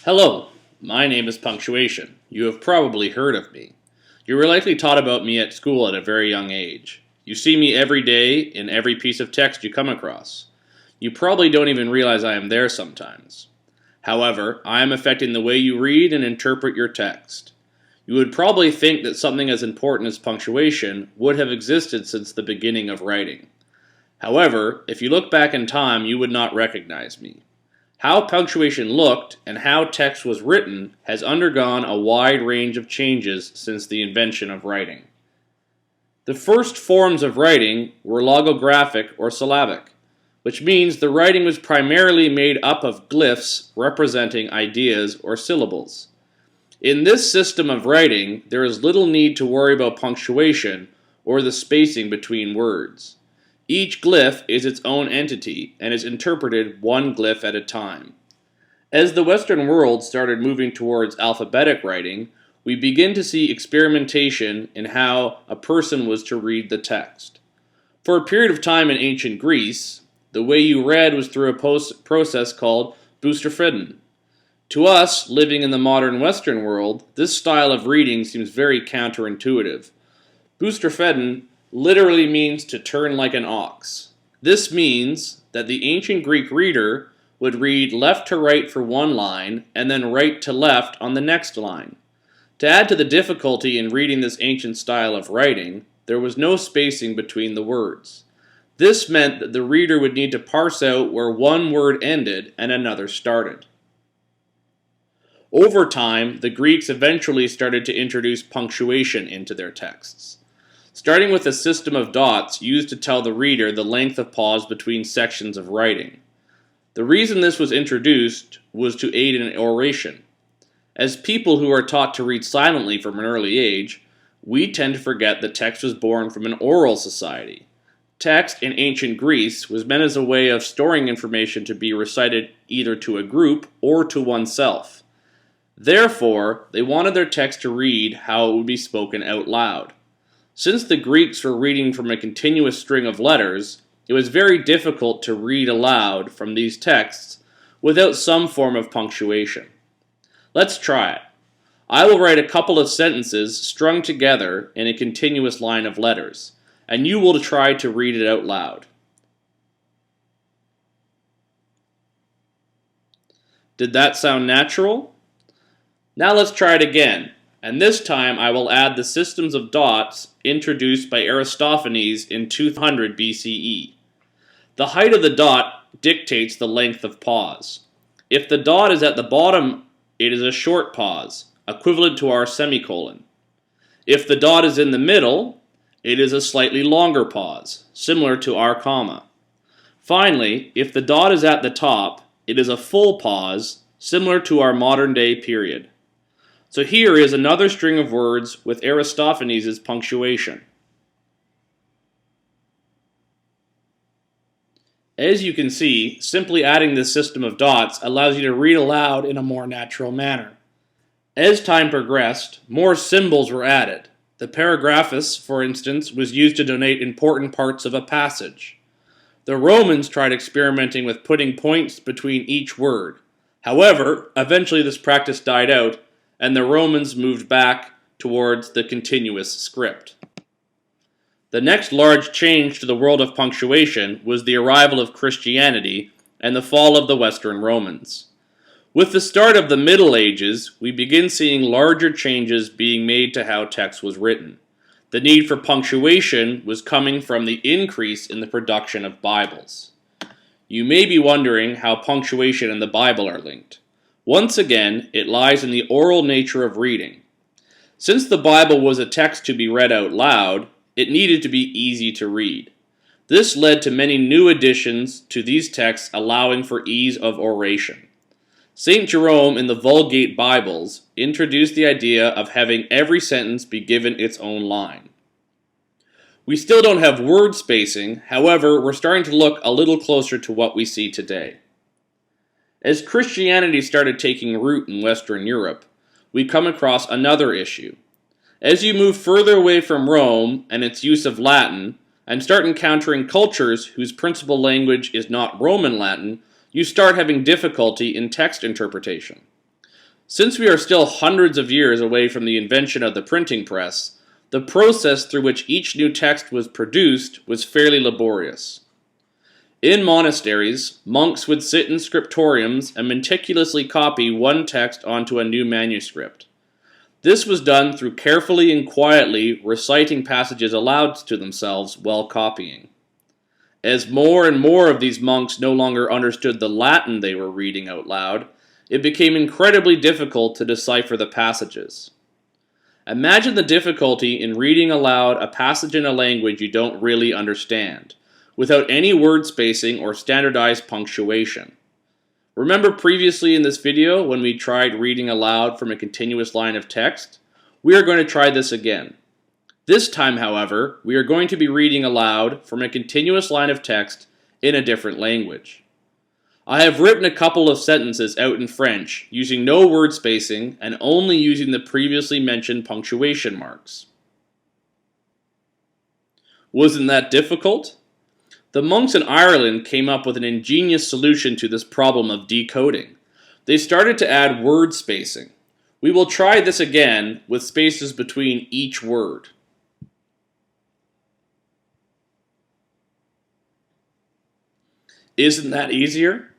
Hello, my name is Punctuation. You have probably heard of me. You were likely taught about me at school at a very young age. You see me every day in every piece of text you come across. You probably don't even realize I am there sometimes. However, I am affecting the way you read and interpret your text. You would probably think that something as important as punctuation would have existed since the beginning of writing. However, if you look back in time, you would not recognize me. How punctuation looked and how text was written has undergone a wide range of changes since the invention of writing. The first forms of writing were logographic or syllabic, which means the writing was primarily made up of glyphs representing ideas or syllables. In this system of writing, there is little need to worry about punctuation or the spacing between words. Each glyph is its own entity and is interpreted one glyph at a time. As the Western world started moving towards alphabetic writing, we begin to see experimentation in how a person was to read the text. For a period of time in ancient Greece, the way you read was through a process called Punctuation. To us, living in the modern Western world, this style of reading seems very counterintuitive. Punctuation literally means to turn like an ox. This means that the ancient Greek reader would read left to right for one line and then right to left on the next line. To add to the difficulty in reading this ancient style of writing, there was no spacing between the words. This meant that the reader would need to parse out where one word ended and another started. Over time, the Greeks eventually started to introduce punctuation into their texts, starting with a system of dots used to tell the reader the length of pause between sections of writing. The reason this was introduced was to aid in oration. As people who are taught to read silently from an early age, we tend to forget that text was born from an oral society. Text in ancient Greece was meant as a way of storing information to be recited either to a group or to oneself. Therefore, they wanted their text to read how it would be spoken out loud. Since the Greeks were reading from a continuous string of letters, it was very difficult to read aloud from these texts without some form of punctuation. Let's try it. I will write a couple of sentences strung together in a continuous line of letters, and you will try to read it out loud. Did that sound natural? Now let's try it again, and this time I will add the systems of dots introduced by Aristophanes in 200 BCE. The height of the dot dictates the length of pause. If the dot is at the bottom, it is a short pause, equivalent to our semicolon. If the dot is in the middle, it is a slightly longer pause, similar to our comma. Finally, if the dot is at the top, it is a full pause, similar to our modern-day period. So here is another string of words with Aristophanes' punctuation. As you can see, simply adding this system of dots allows you to read aloud in a more natural manner. As time progressed, more symbols were added. The paragraphus, for instance, was used to denote important parts of a passage. The Romans tried experimenting with putting points between each word. However, eventually this practice died out, and the Romans moved back towards the continuous script. The next large change to the world of punctuation was the arrival of Christianity and the fall of the Western Romans. With the start of the Middle Ages, we begin seeing larger changes being made to how text was written. The need for punctuation was coming from the increase in the production of Bibles. You may be wondering how punctuation and the Bible are linked. Once again, it lies in the oral nature of reading. Since the Bible was a text to be read out loud, it needed to be easy to read. This led to many new additions to these texts allowing for ease of oration. St. Jerome in the Vulgate Bibles introduced the idea of having every sentence be given its own line. We still don't have word spacing, however, we're starting to look a little closer to what we see today. As Christianity started taking root in Western Europe, we come across another issue. As you move further away from Rome and its use of Latin, and start encountering cultures whose principal language is not Roman Latin, you start having difficulty in text interpretation. Since we are still hundreds of years away from the invention of the printing press, the process through which each new text was produced was fairly laborious. In monasteries, monks would sit in scriptoriums and meticulously copy one text onto a new manuscript. This was done through carefully and quietly reciting passages aloud to themselves while copying. As more and more of these monks no longer understood the Latin they were reading out loud, it became incredibly difficult to decipher the passages. Imagine the difficulty in reading aloud a passage in a language you don't really understand, without any word spacing or standardized punctuation. Remember previously in this video when we tried reading aloud from a continuous line of text? We are going to try this again. This time, however, we are going to be reading aloud from a continuous line of text in a different language. I have written a couple of sentences out in French using no word spacing and only using the previously mentioned punctuation marks. Wasn't that difficult? The monks in Ireland came up with an ingenious solution to this problem of decoding. They started to add word spacing. We will try this again with spaces between each word. Isn't that easier?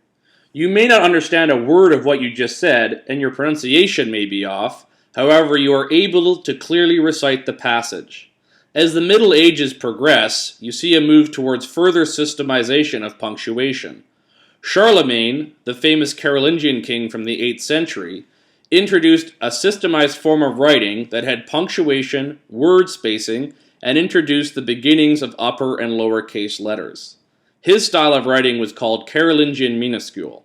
You may not understand a word of what you just said, and your pronunciation may be off. However, you are able to clearly recite the passage. As the Middle Ages progress, you see a move towards further systemization of punctuation. Charlemagne, the famous Carolingian king from the 8th century, introduced a systemized form of writing that had punctuation, word spacing, and introduced the beginnings of upper and lower case letters. His style of writing was called Carolingian minuscule.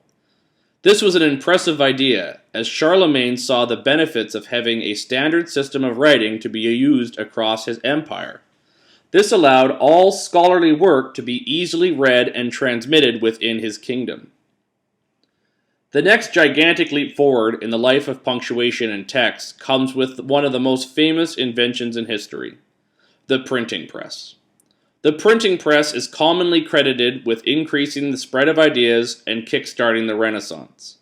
This was an impressive idea, as Charlemagne saw the benefits of having a standard system of writing to be used across his empire. This allowed all scholarly work to be easily read and transmitted within his kingdom. The next gigantic leap forward in the life of punctuation and text comes with one of the most famous inventions in history, the printing press. The printing press is commonly credited with increasing the spread of ideas and kickstarting the Renaissance.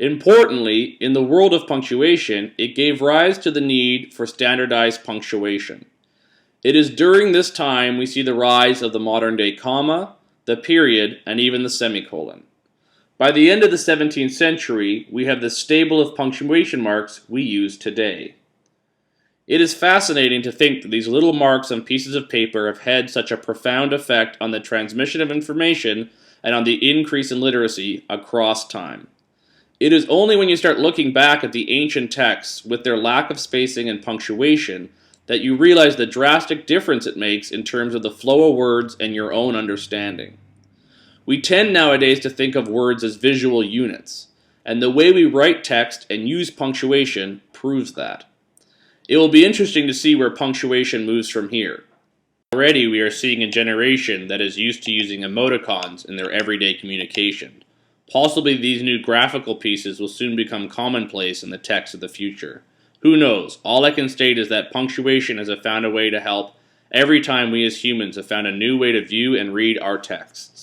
Importantly, in the world of punctuation, it gave rise to the need for standardized punctuation. It is during this time we see the rise of the modern-day comma, the period, and even the semicolon. By the end of the 17th century, we have the stable of punctuation marks we use today. It is fascinating to think that these little marks on pieces of paper have had such a profound effect on the transmission of information and on the increase in literacy across time. It is only when you start looking back at the ancient texts with their lack of spacing and punctuation that you realize the drastic difference it makes in terms of the flow of words and your own understanding. We tend nowadays to think of words as visual units, and the way we write text and use punctuation proves that. It will be interesting to see where punctuation moves from here. Already we are seeing a generation that is used to using emoticons in their everyday communication. Possibly these new graphical pieces will soon become commonplace in the text of the future. Who knows? All I can state is that punctuation has found a way to help every time we as humans have found a new way to view and read our text.